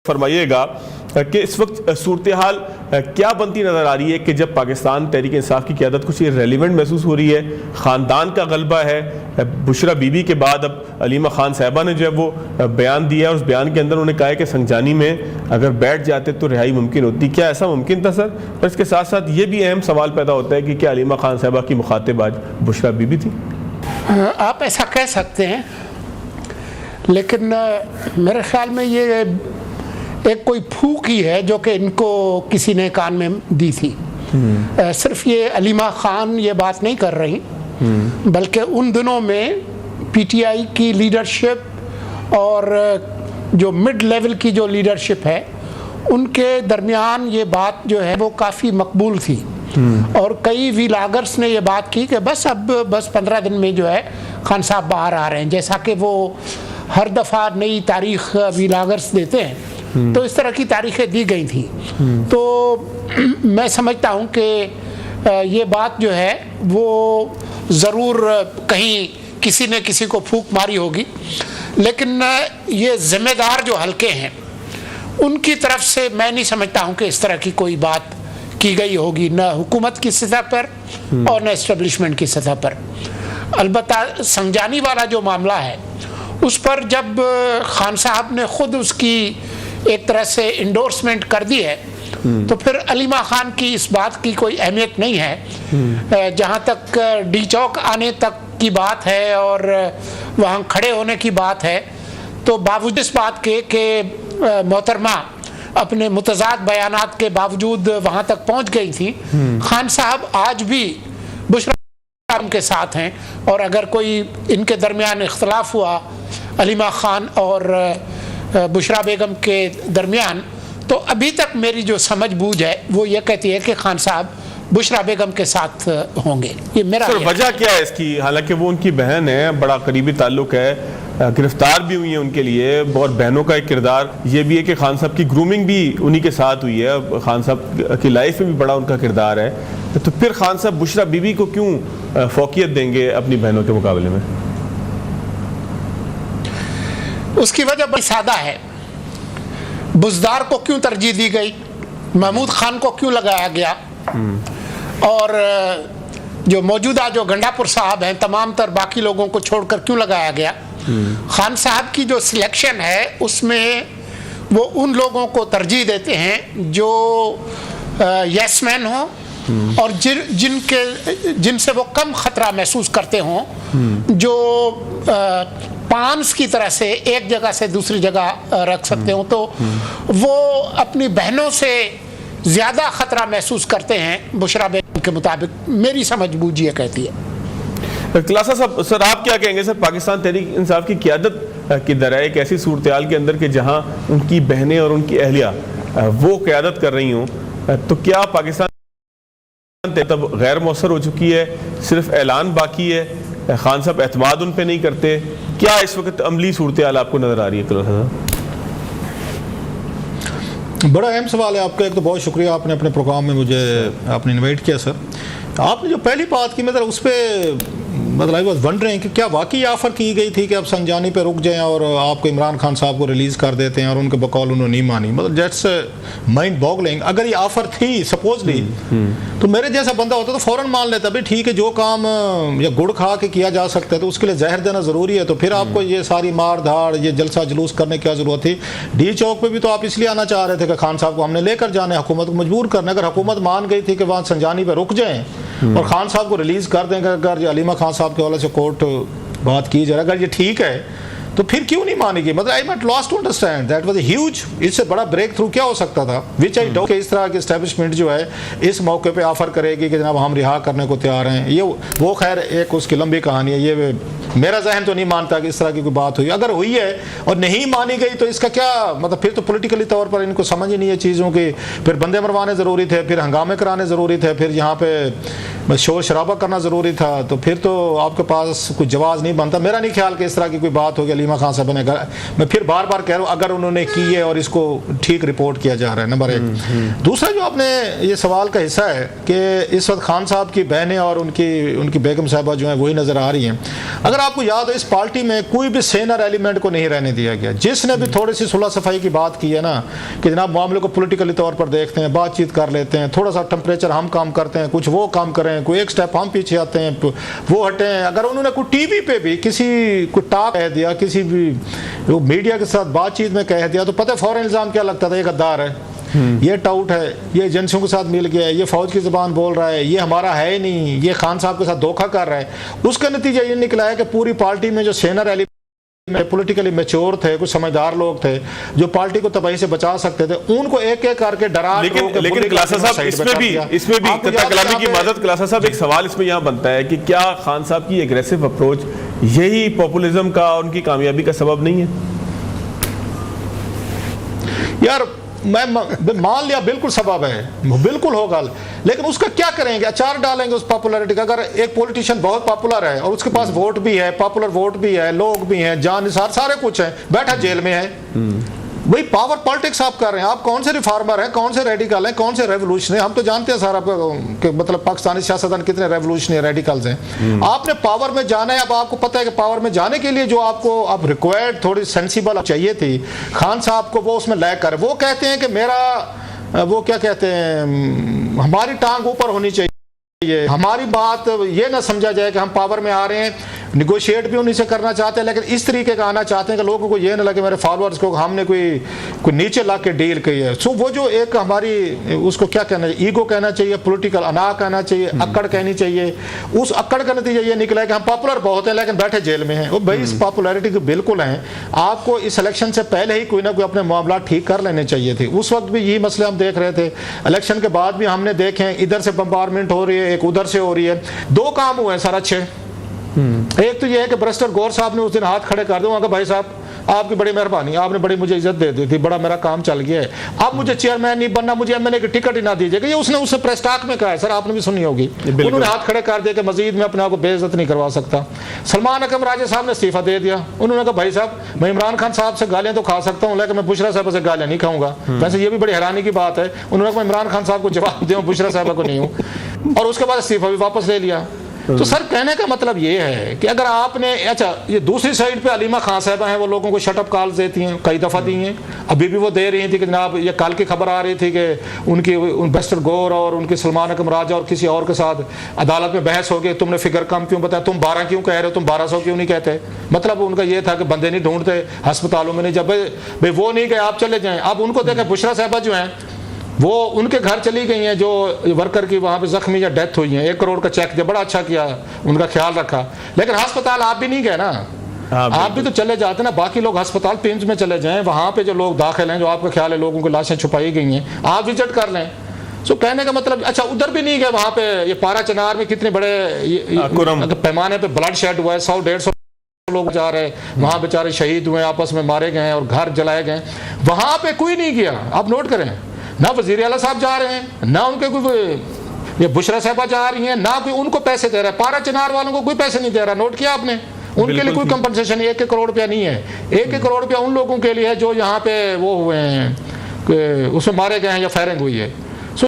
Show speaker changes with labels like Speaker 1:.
Speaker 1: فرمائیے گا کہ اس وقت صورتحال کیا بنتی نظر آ رہی ہے کہ جب پاکستان تحریک انصاف کی قیادت کچھ ریلیونٹ محسوس ہو رہی ہے، خاندان کا غلبہ ہے، بشرا بی بی کے بعد اب علیمہ خان صاحبہ نے جو ہے وہ بیان دیا ہے، اس بیان کے اندر انہوں نے کہا ہے کہ سنجانی میں اگر بیٹھ جاتے تو رہائی ممکن ہوتی. کیا ایسا ممکن تھا سر؟ اور اس کے ساتھ ساتھ یہ بھی اہم سوال پیدا ہوتا ہے کہ کیا علیمہ خان صاحبہ کی مخاطب آج بشرا بی بی تھی؟
Speaker 2: آپ ایسا کہہ سکتے ہیں، لیکن میرے خیال میں یہ ایک کوئی پھوک ہی ہے جو کہ ان کو کسی نے کان میں دی تھی. صرف یہ علیمہ خان یہ بات نہیں کر رہی، بلکہ ان دنوں میں پی ٹی آئی کی لیڈرشپ اور جو مڈ لیول کی جو لیڈرشپ ہے ان کے درمیان یہ بات جو ہے وہ کافی مقبول تھی. اور کئی ویلاگرس نے یہ بات کی کہ بس 15 دن میں جو ہے خان صاحب باہر آ رہے ہیں، جیسا کہ وہ ہر دفعہ نئی تاریخ ویلاگرس دیتے ہیں. تو اس طرح کی تاریخیں دی گئی تھیں. تو میں سمجھتا ہوں کہ یہ بات جو ہے وہ ضرور کہیں کسی نے کسی کو پھونک ماری ہوگی، لیکن یہ ذمہ دار جو حلقے ہیں ان کی طرف سے میں نہیں سمجھتا ہوں کہ اس طرح کی کوئی بات کی گئی ہوگی، نہ حکومت کی سطح پر اور نہ اسٹیبلشمنٹ کی سطح پر. البتہ سنجانی والا جو معاملہ ہے اس پر جب خان صاحب نے خود اس کی ایک طرح سے انڈورسمنٹ کر دی ہے تو پھر علیمہ خان کی اس بات کی کوئی اہمیت نہیں ہے. جہاں تک ڈی چوک آنے تک کی بات ہے اور وہاں کھڑے ہونے کی بات ہے، تو باوجود اس بات کے کہ محترمہ اپنے متضاد بیانات کے باوجود وہاں تک پہنچ گئی تھی، خان صاحب آج بھی بشرا کے ساتھ ہیں. اور اگر کوئی ان کے درمیان اختلاف ہوا علیمہ خان اور بشرا بیگم کے درمیان، تو ابھی تک میری جو سمجھ بوجھ ہے وہ یہ کہتی ہے کہ خان صاحب بشرا بیگم کے ساتھ ہوں گے. یہ میرا
Speaker 1: سر وجہ کیا ہے اس کی؟ حالانکہ وہ ان کی بہن ہے، بڑا قریبی تعلق ہے، گرفتار بھی ہوئی ہیں ان کے لیے، اور بہنوں کا ایک کردار یہ بھی ہے کہ خان صاحب کی گرومنگ بھی انہی کے ساتھ ہوئی ہے، خان صاحب کی لائف میں بھی بڑا ان کا کردار ہے. تو پھر خان صاحب بشرا بی بی کو کیوں فوقیت دیں گے اپنی بہنوں کے مقابلے میں؟
Speaker 2: اس کی وجہ بڑی سادہ ہے. بزدار کو کیوں ترجیح دی گئی، محمود خان کو کیوں لگایا گیا، اور جو موجودہ جو گنڈا پور صاحب ہیں تمام تر باقی لوگوں کو چھوڑ کر کیوں لگایا گیا؟ خان صاحب کی جو سلیکشن ہے اس میں وہ ان لوگوں کو ترجیح دیتے ہیں جو یس مین ہوں اور جن سے وہ کم خطرہ محسوس کرتے ہوں، جو پانس کی طرح سے ایک جگہ سے دوسری جگہ رکھ سکتے ہوں. تو وہ اپنی بہنوں سے زیادہ خطرہ محسوس کرتے ہیں بشرا بیگم کے مطابق، میری سمجھ بوجھ یہ کہتی ہے.
Speaker 1: خلاصہ صاحب، سر آپ کیا کہیں گے سر پاکستان تحریک انصاف کی قیادت کی درائے ایک ایسی صورتحال کے اندر کہ جہاں ان کی بہنیں اور ان کی اہلیہ وہ قیادت کر رہی ہوں، تو کیا پاکستان تب غیر مؤثر ہو چکی ہے، صرف اعلان باقی ہے، خان صاحب اعتماد ان پہ نہیں کرتے؟ کیا اس وقت عملی صورتحال آپ کو نظر آ رہی ہے؟
Speaker 3: بڑا اہم سوال ہے آپ کا. ایک تو بہت شکریہ، آپ نے اپنے پروگرام میں مجھے آپ نے انوائٹ کیا. سر آپ نے جو پہلی بات کی مطلب اس پہ مطلب آئی واز ونڈرنگ کہ کیا واقعی آفر کی گئی تھی کہ اب سنجانی پہ رک جائیں اور آپ کو عمران خان صاحب کو ریلیز کر دیتے ہیں، اور ان کے بقول انہوں نے نہیں مانی. مطلب دیٹس مائنڈ باگلنگ. اگر یہ آفر تھی سپوزلی تو میرے جیسا بندہ ہوتا تو فوراً مان لیتا بھائی ٹھیک ہے، جو کام یا گڑ کھا کے کیا جا سکتا ہے تو اس کے لیے زہر دینا ضروری ہے. تو پھر آپ کو یہ ساری مار دھاڑ، یہ جلسہ جلوس کرنے کی کیا ضرورت تھی؟ ڈی چوک پہ بھی تو آپ اس لیے آنا چاہ رہے تھے کہ خان صاحب کو ہم نے لے کر جانا ہے، حکومت کو مجبور کرنا. اگر حکومت مان گئی تھی کہ وہاں سنجانی پہ رک جائیں اور خان صاحب کو ریلیز کر دیں گے، اگر یہ علیمہ خان صاحب کے حوالے سے کورٹ بات کی جائے، اگر یہ ٹھیک ہے تو پھر کیوں نہیں مانے گی؟ مطلب I am at loss to understand that was a huge, اس سے بڑا بریک تھرو کیا ہو سکتا تھا؟ وچ آئی ڈو کہ اس طرح کی اسٹیبلشمنٹ جو ہے اس موقع پہ آفر کرے گی کہ جناب ہم رہا کرنے کو تیار ہیں. یہ وہ خیر ایک اس کی لمبی کہانی ہے، یہ میرا ذہن تو نہیں مانتا کہ اس طرح کی کوئی بات ہوئی. اگر ہوئی ہے اور نہیں مانی گئی تو اس کا کیا مطلب؟ پھر تو پولیٹیکلی طور پر ان کو سمجھ ہی نہیں ہے چیزوں کی. پھر بندے مروانے ضروری تھے، پھر ہنگامے کرانے ضروری تھے، پھر یہاں پہ شور شرابہ کرنا ضروری تھا. تو پھر تو آپ کے پاس کوئی جواز نہیں بنتا. میرا نہیں خیال کہ اس طرح کی کوئی بات ہوگی. علیمہ علیمہ خان صاحب نے, میں پھر بار بار کہہ رہا ہوں اگر انہوں نے کی ہے اور اس کو ٹھیک رپورٹ کیا جا رہا ہے, نمبر 1. دوسرا جو آپ نے یہ سوال کا حصہ ہے کہ اس وقت خان صاحب کی بہنیں اور ان کی بیگم صاحبہ جو ہیں وہی نظر آ رہی ہیں. اگر آپ کو یاد ہو اس پارٹی میں کوئی بھی سینئر ایلیمنٹ کو نہیں رہنے دیا گیا. جس نے بھی تھوڑی سی صلح صفائی کی بات کی ہے نا کہ جناب معاملے کو پولیٹیکلی طور پر دیکھتے ہیں, بات چیت کر لیتے ہیں, تھوڑا سا ٹمپریچر ہم کام کرتے ہیں, کچھ وہ کام کریں, کوئی ایک سٹیپ ہم پیچھے آتے ہیں, وہ ہٹیں. اگر انہوں نے کوئی ٹی وی پہ بھی کسی کو ٹاک کہہ دیا, کسی بھی میڈیا کے ساتھ بات چیت میں کہہ دیا, تو پتہ فوراً الزام کیا لگتا تھا, یہ غدار ہے, یہ ٹاؤٹ ہے, یہ ایجنسیوں کے ساتھ مل گیا ہے, یہ فوج کی زبان بول رہا ہے, یہ ہمارا ہے نہیں, یہ خان صاحب کے ساتھ دھوکہ کر رہا ہے. اس کا نتیجہ یہ نکلا ہے کہ پوری پارٹی میں جو سینئر ایلیمنٹ پولیٹیکلی میچور تھے, کچھ سمجھدار لوگ تھے جو پارٹی کو تباہی سے بچا سکتے تھے, ان کو ایک ایک کر کے ڈرا.
Speaker 1: لیکن کلاسا صاحب اس میں بھی قطع کلامی کی مدد, کلاسا صاحب ایک سوال اس میں یہاں بنتا ہے کہ کیا خان صاحب کی ایگریسو اپروچ یہی پاپولزم کا اور ان کی کامیابی کا سبب نہیں ہے؟
Speaker 3: یار میں مان لیا بالکل سبب ہے, بالکل ہوگا, لیکن اس کا کیا کریں گے, اچار ڈالیں گے اس پاپولیرٹی کا. اگر ایک پولیٹیشین بہت پاپولر ہے اور اس کے پاس ووٹ بھی ہے, پاپولر ووٹ بھی ہے, لوگ بھی ہیں, جان نثار سارے کچھ ہیں, بیٹھا جیل میں ہے, وہی پاور پالیٹکس آپ کر رہے ہیں. آپ کون سے ریفارمر ہیں, کون سے ریڈیکل ہیں, کون سے ریولوشنری, ہم تو جانتے ہیں سارا کہ مطلب پاکستانی سیاستدان کتنے ریولوشنری ریڈیکلز ہیں. آپ نے پاور میں جانا ہے. اب آپ کو پتہ ہے کہ پاور میں جانے کے لیے جو آپ کو اب ریکوائرڈ تھوڑی سینسیبل چاہیے تھی, خان صاحب کو وہ اس میں لے کر وہ کہتے ہیں کہ میرا وہ کیا کہتے ہیں, ہماری ٹانگ اوپر ہونی چاہیے, ہماری بات یہ نہ سمجھا جائے کہ ہم پاور میں آ رہے ہیں, نیگوشیٹ بھی انہیں سے کرنا چاہتے ہیں, لیکن اس طریقے کا آنا چاہتے ہیں کہ لوگوں کو یہ نہ لگے میرے فالورز کو ہم نے کوئی نیچے لا کے ڈیل کی ہے. سو وہ جو ایک ہماری اس کو کیا کہنا چاہیے, ایگو کہنا چاہیے, پولیٹیکل انا کہنا چاہیے, اکڑ کہنی چاہیے, اس اکڑ کا نتیجہ یہ نکلا ہے کہ ہم پاپولر بہت ہیں لیکن بیٹھے جیل میں ہیں. وہ بھائی اس پاپولیرٹی کے بالکل ہیں. آپ کو اس الیکشن سے پہلے ہی کوئی نہ کوئی اپنے معاملات ٹھیک کر لینے چاہیے تھے. اس وقت بھی یہی مسئلے ہم دیکھ رہے تھے, الیکشن کے بعد بھی ہم نے دیکھے ادھر سے بمبارمنٹ ہو رہی ہے, ایک ادھر سے ہو رہی ہے. 2 کام ہوئے ہیں سر اچھے. ایک تو یہ ہے کہ برسٹر گور صاحب نے اس دن ہاتھ کھڑے کر دیا کہ بھائی صاحب آپ کی بڑی مہربانی, آپ نے بڑی مجھے عزت دے دی تھی, بڑا میرا کام چل گیا ہے, اب مجھے چیئرمین نہیں بننا, مجھے ایم این اے کی ٹکٹ ہی نہ دیجیے گا. یہ اس نے اس سے پریس ٹاک میں کہا ہے سر, آپ نے بھی سنی ہوگی. انہوں نے ہاتھ کھڑے کر دیا کہ مزید میں اپنے آپ کو بے عزت نہیں کروا سکتا. سلمان اکرم راجہ صاحب نے استعفیٰ دے دیا. انہوں نے کہا بھائی صاحب میں عمران خان صاحب سے گالیاں تو کھا سکتا ہوں لیکن میں بشرا صاحبہ سے گالیاں نہیں کھاؤں گا. ویسے یہ بھی بڑی حیرانی کی بات ہے. انہوں نے کہا میں عمران خان صاحب کو جواب دوں, بشرا صاحبہ کو نہیں ہوں, اور اس کے بعد استعفیٰ بھی واپس لے لیا. تو سر کہنے کا مطلب یہ ہے کہ اگر آپ نے اچھا یہ دوسری سائڈ پہ علیمہ خان صاحبہ ہیں, وہ لوگوں کو شٹ اپ کالز دیتی ہیں, کئی دفعہ دی ہیں, ابھی بھی وہ دے رہی تھی کہ جناب یہ کل کی خبر آ رہی تھی کہ ان کی برسٹر گور اور ان کی سلمان اکرم راجہ اور کسی اور کے ساتھ عدالت میں بحث ہو گئی, تم نے فگر کم کیوں بتایا, تم 12 کیوں کہہ رہے ہو, تم 1200 کیوں نہیں کہتے. مطلب ان کا یہ تھا کہ بندے نہیں ڈھونڈتے ہسپتالوں میں, نہیں جب بھائی وہ نہیں گئے آپ چلے جائیں. اب ان کو دیکھیں بشرا صاحبہ جو ہیں وہ ان کے گھر چلی گئی ہیں جو ورکر کی وہاں پہ زخمی یا ڈیتھ ہوئی ہیں, 1 کروڑ کا چیک دیا, بڑا اچھا کیا, ان کا خیال رکھا, لیکن ہسپتال آپ بھی نہیں گئے نا, آپ بھی تو چلے جاتے نا. باقی لوگ ہسپتال پیمز میں چلے جائیں, وہاں پہ جو لوگ داخل ہیں جو آپ کا خیال ہے لوگوں کی لاشیں چھپائی گئی ہیں, آپ وزٹ کر لیں. سو کہنے کا مطلب اچھا ادھر بھی نہیں گئے, وہاں پہ یہ پارا چنار میں کتنے بڑے پیمانے پہ بلڈ شیڈ ہوا ہے, 100-150 لوگ جا رہے, وہاں بیچارے شہید ہوئے, آپس میں مارے گئے اور گھر جلائے گئے, وہاں پہ کوئی نہیں گیا. آپ نوٹ کریں, نہ وزیر اعلیٰ صاحب جا رہے ہیں, نہ ان کے کوئی یہ بشرا صاحبہ جا رہی ہیں, نہ کوئی ان کو پیسے دے رہا ہے. پارا چنار والوں کو کوئی پیسے نہیں دے رہا. نوٹ کیا آپ نے, ان کے لیے کوئی کمپنسیشن 1 کروڑ روپیہ نہیں ہے. 1 کروڑ روپیہ ان لوگوں کے لیے ہے جو یہاں پہ وہ ہوئے ہیں کہ اس میں مارے گئے ہیں یا فائرنگ ہوئی ہے.